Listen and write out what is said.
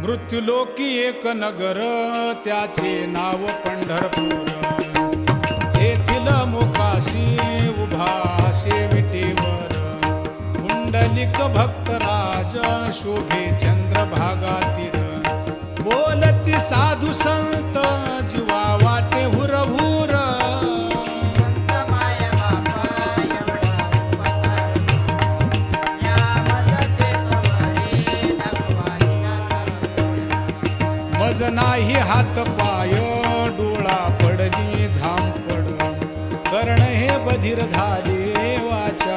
मृत्युलोकी एक नगर त्याचे नाव पंढरपूर. येथील मोकाशी उभा शेविटीवर पुंडलिक भक्तराज शोभे चंद्रभागा तीर. बोलती साधू संत जीवा वाटे हुरहुर. मज नाही हात पाय डोळा पडली झांपड. कर्ण हे बधीर झाले वाचा